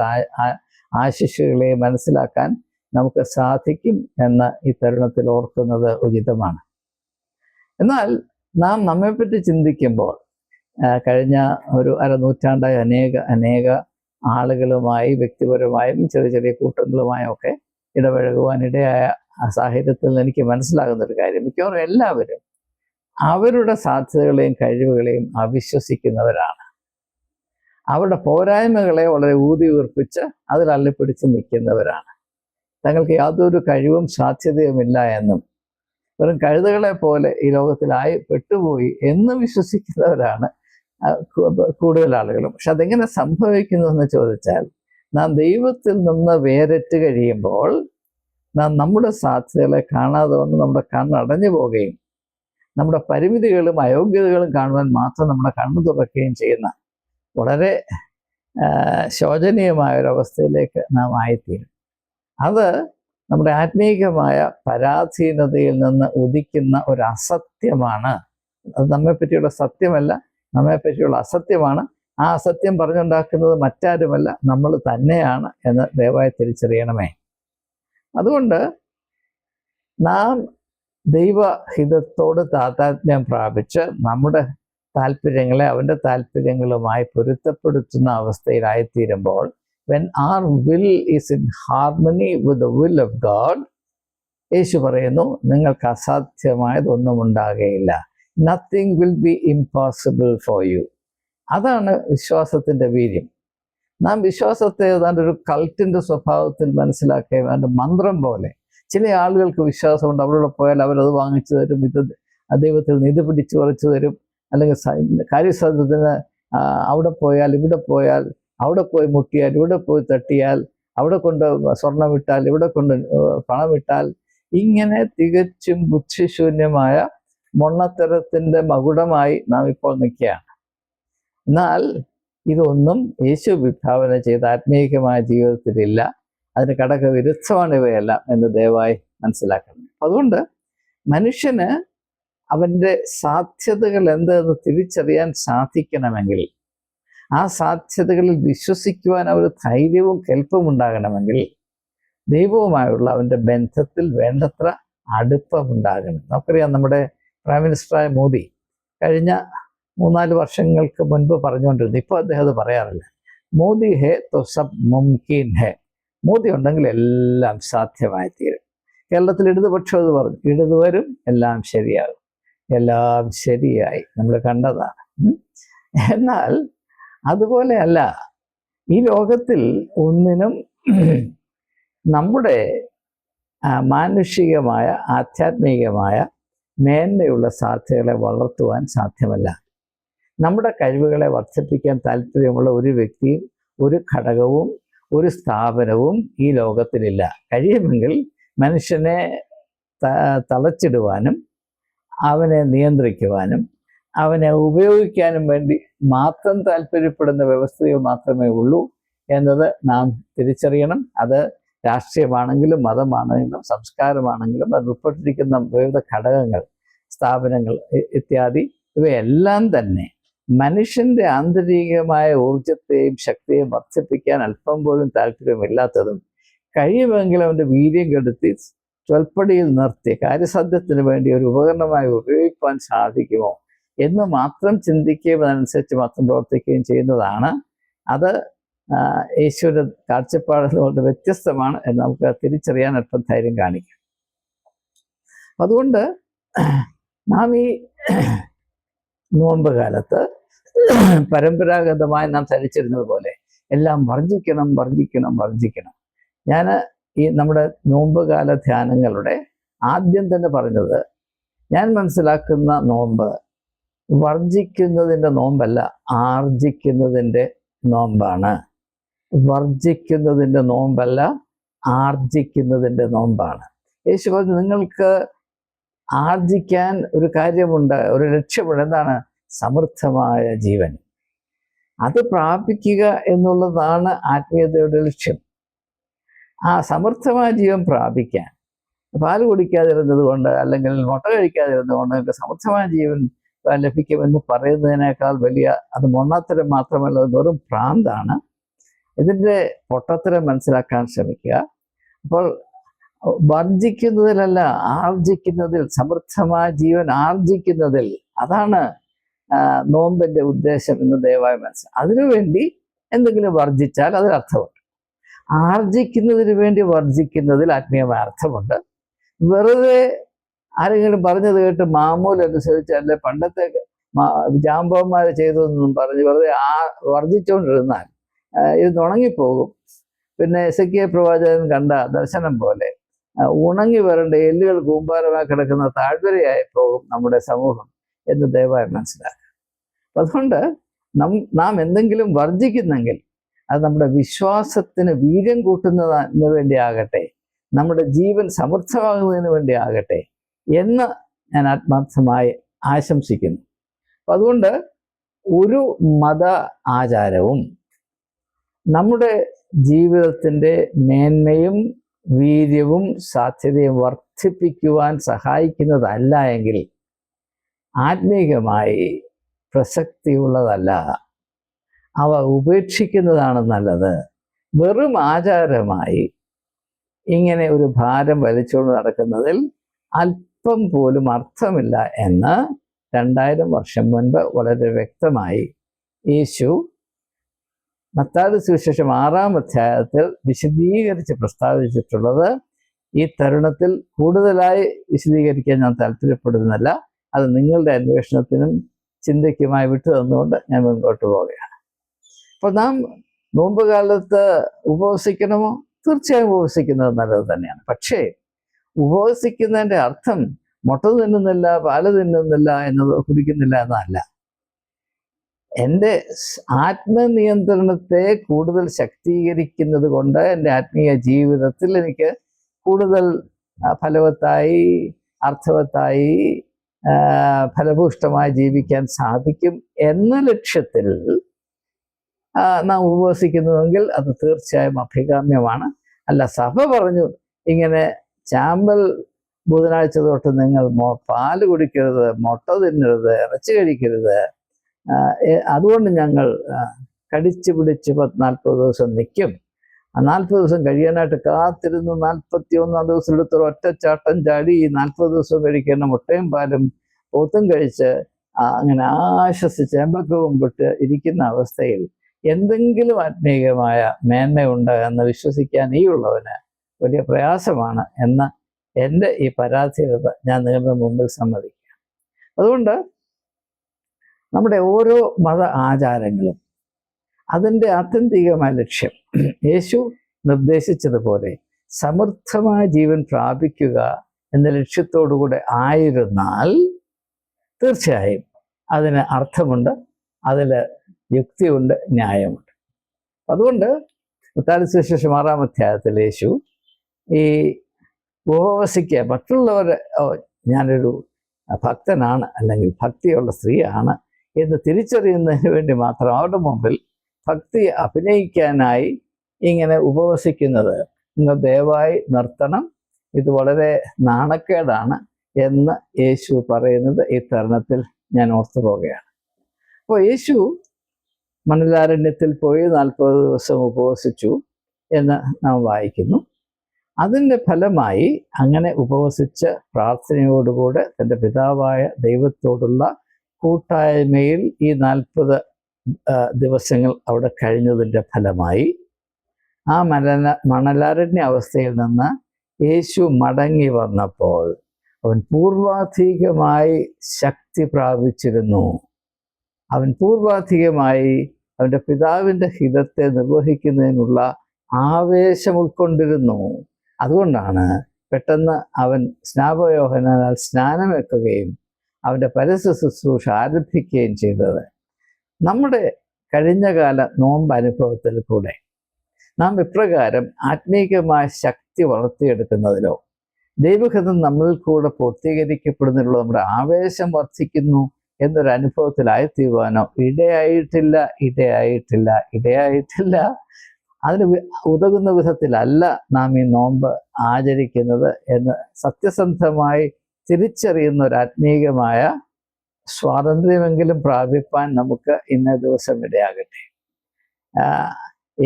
ആശിഷകളെയും മനസ്സിലാക്കാൻ നമുക്ക് സാധിക്കും എന്ന് ഈ തരുണത്തിൽ ഓർക്കുന്നത് ഉചിതമാണ്. എന്നാൽ നാം നമ്മെപ്പറ്റി ചിന്തിക്കുമ്പോൾ കഴിഞ്ഞ ഒരു അരനൂറ്റാണ്ടായി അനേക ആളുകളുമായി വ്യക്തിപരമായും ചെറിയ കൂട്ടങ്ങളുമായും ഒക്കെ ഇടപഴകുവാനിടയായ സാഹചര്യത്തിൽ എനിക്ക് മനസ്സിലാകുന്നൊരു കാര്യം, മിക്കവാറും എല്ലാവരും അവരുടെ സാധ്യതകളെയും കഴിവുകളെയും അവിശ്വസിക്കുന്നവരാണ്. അവരുടെ പോരായ്മകളെ വളരെ ഊതി ഉറപ്പിച്ച് അതിൽ അള്ളിപ്പിടിച്ച് നിൽക്കുന്നവരാണ്. തങ്ങൾക്ക് യാതൊരു കഴിവും സാധ്യതയുമില്ല എന്നും വെറും കഴുതകളെ പോലെ ഈ ലോകത്തിലായി പെട്ടുപോയി എന്ന് വിശ്വസിക്കുന്നവരാണ് കൂടുതൽ ആളുകളും. പക്ഷെ അതെങ്ങനെ സംഭവിക്കുന്നു എന്ന് ചോദിച്ചാൽ, നാം ദൈവത്തിൽ നിന്ന് വേറിട്ട് കഴിയുമ്പോൾ നാം നമ്മുടെ സാധ്യതകളെ കാണാതെ വന്ന് നമ്മുടെ കണ്ണടഞ്ഞു പോവുകയും നമ്മുടെ പരിമിതികളും അയോഗ്യതകളും കാണുവാൻ മാത്രം നമ്മുടെ കണ്ണു തുറക്കുകയും ചെയ്യുന്ന വളരെ ശോചനീയമായ ഒരവസ്ഥയിലേക്ക് നാം ആയിത്തീരും. അത് നമ്മുടെ ആത്മീയമായ പരാധീനതയിൽ നിന്ന് ഉദിക്കുന്ന ഒരു അസത്യമാണ്. അത് നമ്മെപ്പറ്റിയുള്ള സത്യമല്ല, നമ്മെപ്പറ്റിയുള്ള അസത്യമാണ്. ആ അസത്യം പറഞ്ഞുണ്ടാക്കുന്നത് മറ്റാരുമല്ല, നമ്മൾ തന്നെയാണ് എന്ന് ദയവായി തിരിച്ചറിയണമേ. അതുകൊണ്ട് നാം ദൈവഹിതത്തോട് താതാത്മ്യം പ്രാപിച്ച് നമ്മുടെ താല്പര്യങ്ങളെ അവൻ്റെ താല്പര്യങ്ങളുമായി പൊരുത്തപ്പെടുത്തുന്ന അവസ്ഥയിലായിത്തീരുമ്പോൾ, when our will is in harmony with the will of God, യേശു പറയുന്നു, നിങ്ങൾക്ക് അസാധ്യമായതൊന്നും ഉണ്ടാകുകയില്ല. Nothing will be impossible for you. അതാണ് വിശ്വാസത്തിൻ്റെ വീര്യം. നാം വിശ്വാസത്തെ ഏതാണ്ട് ഒരു കൾട്ടിൻ്റെ സ്വഭാവത്തിൽ മനസ്സിലാക്കിയ ഏതാണ്ട് മന്ത്രം പോലെ. ചില ആളുകൾക്ക് വിശ്വാസമുണ്ട്, അവരോട് പോയാൽ അവരത് വാങ്ങിച്ചു തരും, ഇത് ദൈവത്തിൽ നിധി പിടിച്ചു കുറച്ച് തരും, അല്ലെങ്കിൽ കാര്യസാധ്യത്തിന് അവിടെ പോയാൽ ഇവിടെ പോയാൽ, അവിടെ പോയി മുട്ടിയാൽ ഇവിടെ പോയി തട്ടിയാൽ, അവിടെ കൊണ്ട് സ്വർണം ഇട്ടാൽ ഇവിടെ കൊണ്ട് പണം ഇട്ടാൽ, ഇങ്ങനെ തികച്ചും ബുദ്ധിശൂന്യമായ മൊണ്ണത്തരത്തിൻ്റെ മകുടമായി നാം ഇപ്പോൾ നിൽക്കുകയാണ്. എന്നാൽ ഇതൊന്നും യേശു വിഭാവന ചെയ്ത ആത്മീയമായ ജീവിതത്തിലില്ല. അതിന് ഘടകവിരുദ്ധമാണ് ഇവയെല്ലാം എന്ന് ദയവായി മനസ്സിലാക്കണം. അതുകൊണ്ട് മനുഷ്യന് അവൻ്റെ സാധ്യതകൾ എന്തെന്ന് തിരിച്ചറിയാൻ സാധിക്കണമെങ്കിൽ, ആ സാധ്യതകളിൽ വിശ്വസിക്കുവാൻ ഒരു ധൈര്യവും കെൽപ്പും ഉണ്ടാകണമെങ്കിൽ, ദൈവവുമായുള്ള അവൻ്റെ ബന്ധത്തിൽ വേണ്ടത്ര അടുപ്പമുണ്ടാകണം. നമുക്കറിയാം, നമ്മുടെ പ്രൈം മിനിസ്റ്ററായ മോദി കഴിഞ്ഞ 3-4 വർഷങ്ങൾക്ക് മുൻപ് പറഞ്ഞുകൊണ്ടിരുന്നു, ഇപ്പോൾ അദ്ദേഹം അത് പറയാറില്ല. മോദി ഹേ തോ സബ് മുംകിൻ ഹേ. മോദി ഉണ്ടെങ്കിൽ എല്ലാം സാധ്യമായി തീരും. കേരളത്തിൽ ഇടതുപക്ഷം അത് പറഞ്ഞു, ഇടതു വരും എല്ലാം ശരിയാകും. എല്ലാം ശരിയായി, നമ്മൾ കണ്ടതാണ്. എന്നാൽ അതുപോലെയല്ല, ഈ ലോകത്തിൽ ഒന്നിനും നമ്മുടെ മാനുഷികമായ ആധ്യാത്മികമായ മേന്മയുള്ള സാധ്യതകളെ വളർത്തുവാൻ സാധ്യമല്ല. നമ്മുടെ കഴിവുകളെ വർദ്ധിപ്പിക്കാൻ താല്പര്യമുള്ള ഒരു വ്യക്തിയും ഒരു ഘടകവും ഒരു സ്ഥാപനവും ഈ ലോകത്തിലില്ല. കഴിയുമെങ്കിൽ മനുഷ്യനെ തളച്ചിടുവാനും അവനെ നിയന്ത്രിക്കുവാനും അവനെ ഉപയോഗിക്കാനും വേണ്ടി മാത്രം താല്പര്യപ്പെടുന്ന വ്യവസ്ഥകൾ മാത്രമേ ഉള്ളൂ എന്നത് നാം തിരിച്ചറിയണം. അത് രാഷ്ട്രീയമാണെങ്കിലും മതമാണെങ്കിലും സംസ്കാരമാണെങ്കിലും അത് ഉൾപ്പെട്ടിരിക്കുന്ന വിവിധ ഘടകങ്ങൾ, സ്ഥാപനങ്ങൾ ഇത്യാദി ഇവയെല്ലാം തന്നെ മനുഷ്യൻ്റെ ആന്തരികമായ ഊർജത്തെയും ശക്തിയെയും വർദ്ധിപ്പിക്കാൻ അല്പം പോലും താല്പര്യമില്ലാത്തതും, കഴിയുമെങ്കിൽ അവൻ്റെ വീര്യം കെടുത്തി ചൊൽപ്പടിയിൽ നിർത്തി കാര്യസാധ്യത്തിന് വേണ്ടി ഒരു ഉപകരണമായി ഉപയോഗിക്കാൻ സാധിക്കുമോ എന്ന് മാത്രം ചിന്തിക്കുകയും അതനുസരിച്ച് മാത്രം പ്രവർത്തിക്കുകയും ചെയ്യുന്നതാണ്. അത് യേശുവിൻ്റെ കാഴ്ചപ്പാടുകൊണ്ട് വ്യത്യസ്തമാണ് എന്ന് നമുക്ക് തിരിച്ചറിയാൻ അല്പം ധൈര്യം കാണിക്കാം. അതുകൊണ്ട് നാം ഈ നോമ്പ് കാലത്ത് പരമ്പരാഗതമായി നാം ധരിച്ചിരുന്നത് പോലെ എല്ലാം വർജിക്കണം വർജിക്കണം വർജിക്കണം. ഞാൻ ഈ നമ്മുടെ നോമ്പുകാല ധ്യാനങ്ങളുടെ ആദ്യം തന്നെ പറഞ്ഞത്, ഞാൻ മനസ്സിലാക്കുന്ന നോമ്പ് വർജിക്കുന്നതിൻ്റെ നോമ്പല്ല, ആർജിക്കുന്നതിൻ്റെ നോമ്പാണ്. വർജിക്കുന്നതിൻ്റെ നോമ്പല്ല, ആർജിക്കുന്നതിൻ്റെ നോമ്പാണ്. യേശു പറഞ്ഞു, നിങ്ങൾക്ക് ആർജിക്കാൻ ഒരു കാര്യമുണ്ട്, ഒരു ലക്ഷ്യമുണ്ട്. എന്താണ്? സമൃദ്ധമായ ജീവൻ. അത് പ്രാപിക്കുക എന്നുള്ളതാണ് ആത്മീയതയുടെ ലക്ഷ്യം. ആ സമൃദ്ധമായ ജീവൻ പ്രാപിക്കാൻ പാല് കുടിക്കാതിരുന്നത് കൊണ്ട് അല്ലെങ്കിൽ മുട്ട കഴിക്കാതിരുന്നത് കൊണ്ട് നിങ്ങൾക്ക് സമൃദ്ധമായ ജീവൻ ലഭിക്കുമെന്ന് പറയുന്നതിനേക്കാൾ വലിയ അത് മൊണ്ണത്തരം മാത്രമല്ല, അത് വെറും ഭ്രാന്താണ്. ഇതിൻ്റെ പൊട്ടത്തരം മനസ്സിലാക്കാൻ ശ്രമിക്കുക. അപ്പോൾ വർജിക്കുന്നതിലല്ല, ആർജിക്കുന്നതിൽ, സമൃദ്ധമായ ജീവൻ ആർജിക്കുന്നതിൽ, അതാണ് നോമ്പിൻ്റെ ഉദ്ദേശം എന്ന് ദയവായി മനസ്സിലാക്കുക. അതിനുവേണ്ടി എന്തെങ്കിലും വർജിച്ചാൽ അതിനർത്ഥമുണ്ട്. ആർജിക്കുന്നതിന് വേണ്ടി വർജിക്കുന്നതിൽ ആത്മീയമായ അർത്ഥമുണ്ട്. വെറുതെ ആരെങ്കിലും പറഞ്ഞത് കേട്ട് മാമൂലനുസരിച്ച് അല്ലെ പണ്ടത്തെ ജാമ്പവന്മാർ ചെയ്തതെന്നും പറഞ്ഞ് വെറുതെ വർജിച്ചുകൊണ്ടിരുന്നാൽ ഇത് ഉണങ്ങിപ്പോകും. പിന്നെ എസെക്കിയ പ്രവാചകൻ കണ്ട ദർശനം പോലെ ഉണങ്ങി വരേണ്ട എല്ലുകൾ കൂമ്പാരമായി കിടക്കുന്ന താഴ്വരയായി പോകും നമ്മുടെ സമൂഹം എന്ന് ദയവായി മനസ്സിലാക്കുക. അതുകൊണ്ട് നാം എന്തെങ്കിലും വർജിക്കുന്നെങ്കിൽ അത് നമ്മുടെ വിശ്വാസത്തിന് വീര്യം കൂട്ടുന്നതിന് വേണ്ടി ആകട്ടെ, നമ്മുടെ ജീവൻ സമൃദ്ധമാകുന്നതിന് വേണ്ടി ആകട്ടെ എന്ന് ഞാൻ ആത്മാർത്ഥമായി ആശംസിക്കുന്നു. അപ്പം അതുകൊണ്ട് ഒരു മത ആചാരവും നമ്മുടെ ജീവിതത്തിൻ്റെ മേന്മയും വീര്യവും സാധ്യതയും വർദ്ധിപ്പിക്കുവാൻ സഹായിക്കുന്നതല്ല എങ്കിൽ ആത്മീകമായി പ്രസക്തിയുള്ളതല്ല. അവ ഉപേക്ഷിക്കുന്നതാണ് നല്ലത്. വെറും ആചാരമായി ഇങ്ങനെ ഒരു ഭാരം വലിച്ചുകൊണ്ട് നടക്കുന്നതിൽ അല്പം പോലും അർത്ഥമില്ല എന്ന് 2000 വർഷം മുൻപ് വളരെ വ്യക്തമായി യേശു മത്തായിയുടെ സുവിശേഷം 6-ാം അധ്യായത്തിൽ വിശദീകരിച്ച് പ്രസ്താവിച്ചിട്ടുള്ളത്. ഈ തരുണത്തിൽ കൂടുതലായി വിശദീകരിക്കാൻ ഞാൻ താല്പര്യപ്പെടുന്നില്ല. അത് നിങ്ങളുടെ അന്വേഷണത്തിനും ചിന്തയ്ക്കുമായി വിട്ടു തന്നുകൊണ്ട് ഞാൻ മുൻപോട്ട് പോവുകയാണ്. അപ്പോൾ നാം നോമ്പ് കാലത്ത് ഉപവസിക്കണമോ? തീർച്ചയായും ഉപവസിക്കുന്നത് നല്ലത് തന്നെയാണ്. പക്ഷേ ഉപവസിക്കുന്നതിൻ്റെ അർത്ഥം മുട്ട തിന്നുന്നില്ല, പാല് തിന്നുന്നില്ല എന്നത് കുടിക്കുന്നില്ല എന്നല്ല. എൻ്റെ ആത്മനിയന്ത്രണത്തെ കൂടുതൽ ശക്തീകരിക്കുന്നത് കൊണ്ട് എൻ്റെ ആത്മീയ ജീവിതത്തിൽ എനിക്ക് കൂടുതൽ ഫലവത്തായി, അർത്ഥവത്തായി, ഫലഭൂഷ്ടമായി ജീവിക്കാൻ സാധിക്കും എന്ന ലക്ഷ്യത്തിൽ നാം ഉപവസിക്കുന്നുവെങ്കിൽ അത് തീർച്ചയായും അഭികാമ്യമാണ്. അല്ല, സഭ പറഞ്ഞു ഇങ്ങനെ ചാമ്പൽ ബുധനാഴ്ച തൊട്ട് നിങ്ങൾ പാല് കുടിക്കരുത്, മുട്ട തിന്നരുത്, ഇറച്ചി കഴിക്കരുത്, അതുകൊണ്ട് ഞങ്ങൾ കടിച്ചു പിടിച്ച് 40 ദിവസം നിൽക്കും, 40 ദിവസം കഴിയാനായിട്ട് കാത്തിരുന്നു, 41-ാം ദിവസം എടുത്തൊരു ഒറ്റച്ചാട്ടം ചാടി ഈ 40 ദിവസം കഴിക്കേണ്ട മുട്ടയും പാലും പോത്തും കഴിച്ച് അങ്ങനെ ആശ്വസിച്ച് ചെമ്പക്കവും വിട്ട് ഇരിക്കുന്ന അവസ്ഥയിൽ എന്തെങ്കിലും ആത്മീയമായ മേന്മയുണ്ട് എന്ന് വിശ്വസിക്കാൻ ഈ ഉള്ളവന് വലിയ പ്രയാസമാണ് എന്ന എൻ്റെ ഈ പരാധീനത ഞാൻ നിങ്ങളുടെ മുമ്പിൽ സമ്മതിക്കുക. അതുകൊണ്ട് നമ്മുടെ ഓരോ മത ആചാരങ്ങളും അതിൻ്റെ ആത്യന്തികമായ ലക്ഷ്യം യേശു നിർദ്ദേശിച്ചതുപോലെ സമൃദ്ധമായ ജീവൻ പ്രാപിക്കുക എന്ന ലക്ഷ്യത്തോടുകൂടെ ആയിരുന്നാൽ തീർച്ചയായും അതിന് അർത്ഥമുണ്ട്, അതിൽ യുക്തിയുണ്ട്, ന്യായമുണ്ട്. അതുകൊണ്ട് മത്തായി സുവിശേഷം 6-ാം അധ്യായത്തിൽ യേശു ഈ ഉപവസിക്കുക, മറ്റുള്ളവരെ ഞാനൊരു ഭക്തനാണ് അല്ലെങ്കിൽ ഭക്തിയുള്ള സ്ത്രീയാണ് എന്ന് തിരിച്ചറിയുന്നതിന് വേണ്ടി മാത്രം അവരുടെ മുമ്പിൽ ഭക്തി അഭിനയിക്കാനായി ഇങ്ങനെ ഉപവസിക്കുന്നത് നിങ്ങൾ ദയവായി നിർത്തണം, ഇത് വളരെ നാണക്കേടാണ് എന്ന് യേശു പറയുന്നത് ഈ തരുണത്തിൽ ഞാൻ ഓർത്തു പോവുകയാണ്. അപ്പോൾ യേശു മണലാരണ്യത്തിൽ പോയി 40 ദിവസം ഉപവസിച്ചു എന്ന് നാം വായിക്കുന്നു. അതിൻ്റെ ഫലമായി അങ്ങനെ ഉപവസിച്ച് പ്രാർത്ഥനയോടുകൂടെ തൻ്റെ പിതാവായ ദൈവത്തോടുള്ള കൂട്ടായ്മയിൽ ഈ 40 ദിവസങ്ങൾ അവിടെ കഴിഞ്ഞതിൻ്റെ ഫലമായി ആ മണലാരണ്യ അവസ്ഥയിൽ നിന്ന് യേശു മടങ്ങി വന്നപ്പോൾ അവൻ പൂർവാധികമായി ശക്തി പ്രാപിച്ചിരുന്നു. അവൻ പൂർവാധികമായി അവൻ്റെ പിതാവിൻ്റെ ഹിതത്തെ നിർവഹിക്കുന്നതിനുള്ള ആവേശം ഉൾക്കൊണ്ടിരുന്നു. അതുകൊണ്ടാണ് പെട്ടെന്ന് അവൻ സ്നാപകയോഹന്നാനാൽ സ്നാനം വെക്കുകയും അവൻ്റെ പരസ്യ ശുശ്രൂഷ ആരംഭിക്കുകയും ചെയ്തത്. നമ്മുടെ കഴിഞ്ഞകാല നോമ്പ് അനുഭവത്തിൽ കൂടെ നാം ഇപ്രകാരം ആത്മീയമായ ശക്തി വളർത്തിയെടുക്കുന്നതിലോ ദൈവഹിതം നമ്മളിൽ കൂടെ പൂർത്തീകരിക്കപ്പെടുന്നതിലുള്ള നമ്മുടെ ആവേശം വർദ്ധിക്കുന്നു എന്നൊരു അനുഭവത്തിലായിത്തീരുവാനോ ഇടയായിട്ടില്ല. അതിന് ഉതകുന്ന വിധത്തിലല്ല നാം ഈ നോമ്പ് ആചരിക്കുന്നത് എന്ന് സത്യസന്ധമായി തിരിച്ചറിയുന്ന ഒരു ആത്മീയമായ സ്വാതന്ത്ര്യമെങ്കിലും പ്രാപിപ്പാൻ നമുക്ക് ഇന്നേ ദിവസം ഇടയാകട്ടെ.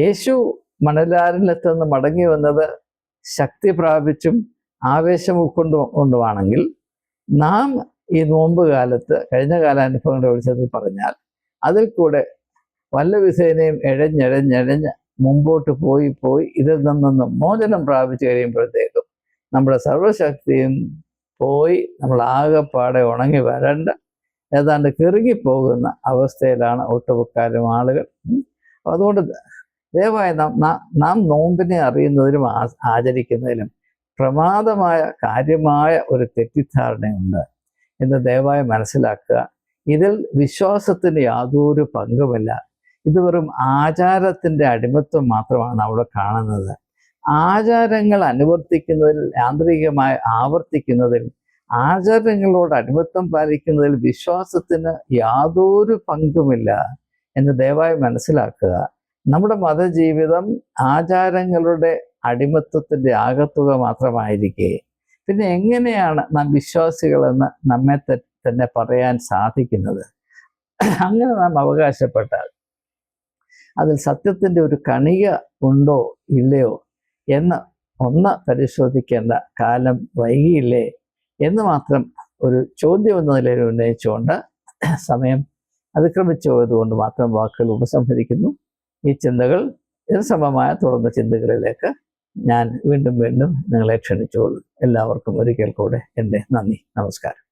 യേശു മണലാരണ്യത്തുനിന്ന് മടങ്ങി വന്നത് ശക്തി പ്രാപിച്ചും ആവേശം ഉൾക്കൊണ്ടുവാണെങ്കിൽ നാം ഈ നോമ്പ് കാലത്ത് കഴിഞ്ഞ കാലാനുഭവങ്ങളുടെ വെളിച്ചത്തിൽ പറഞ്ഞാൽ അതിൽ കൂടെ വല്ല വിധേനയും എഴഞ്ഞ് മുമ്പോട്ട് പോയി ഇതിൽ നിന്നൊന്നും മോചനം പ്രാപിച്ചു കഴിയുമ്പോഴത്തേക്കും നമ്മുടെ സർവശക്തിയും പോയി നമ്മൾ ആകെപ്പാടെ ഉണങ്ങി വരണ്ട ഏതാണ്ട് കിറുകിപ്പോകുന്ന അവസ്ഥയിലാണ് ഒട്ടുമുക്കാലും ആളുകൾ. അതുകൊണ്ട് ദയവായി നാം നോമ്പിനെ അറിയുന്നതിലും ആചരിക്കുന്നതിലും പ്രമാദമായ കാര്യമായ ഒരു തെറ്റിദ്ധാരണയുണ്ട് എന്ന് ദയവായി മനസ്സിലാക്കുക. ഇതിൽ വിശ്വാസത്തിന് യാതൊരു പങ്കുമില്ല. ഇത് വെറും ആചാരത്തിൻ്റെ അടിമത്വം മാത്രമാണ് അവിടെ കാണുന്നത്. ആചാരങ്ങൾ അനുവർത്തിക്കുന്നതിൽ, യാന്ത്രികമായി ആവർത്തിക്കുന്നതിൽ, ആചാരങ്ങളോട് അടിമത്വം പാലിക്കുന്നതിൽ വിശ്വാസത്തിന് യാതൊരു പങ്കുമില്ല എന്ന് ദയവായി മനസ്സിലാക്കുക. നമ്മുടെ മതജീവിതം ആചാരങ്ങളുടെ അടിമത്വത്തിൻ്റെ ആകത്തുക മാത്രമായിരിക്കെ പിന്നെ എങ്ങനെയാണ് നാം വിശ്വാസികളെന്ന് നമ്മെ തന്നെ പറയാൻ സാധിക്കുന്നത്? അങ്ങനെ നാം അവകാശപ്പെട്ടാൽ അതിൽ സത്യത്തിൻ്റെ ഒരു കണിക ഉണ്ടോ ഇല്ലയോ എന്ന് ഒന്ന് പരിശോധിക്കേണ്ട കാലം വൈകിയില്ലേ എന്ന് മാത്രം ഒരു ചോദ്യം എന്ന നിലയിൽ ഉന്നയിച്ചുകൊണ്ട് സമയം അതിക്രമിച്ചു പോയതുകൊണ്ട് മാത്രം വാക്കുകൾ ഉപസംഹരിക്കുന്നു. ഈ ചിന്തകൾ ഇതിന് സമമായ തുടർന്ന ചിന്തകളിലേക്ക് ഞാൻ വീണ്ടും നിങ്ങളെ ക്ഷണിച്ചോളൂ. എല്ലാവർക്കും ഒരിക്കൽ കൂടെ എൻ്റെ നന്ദി, നമസ്കാരം.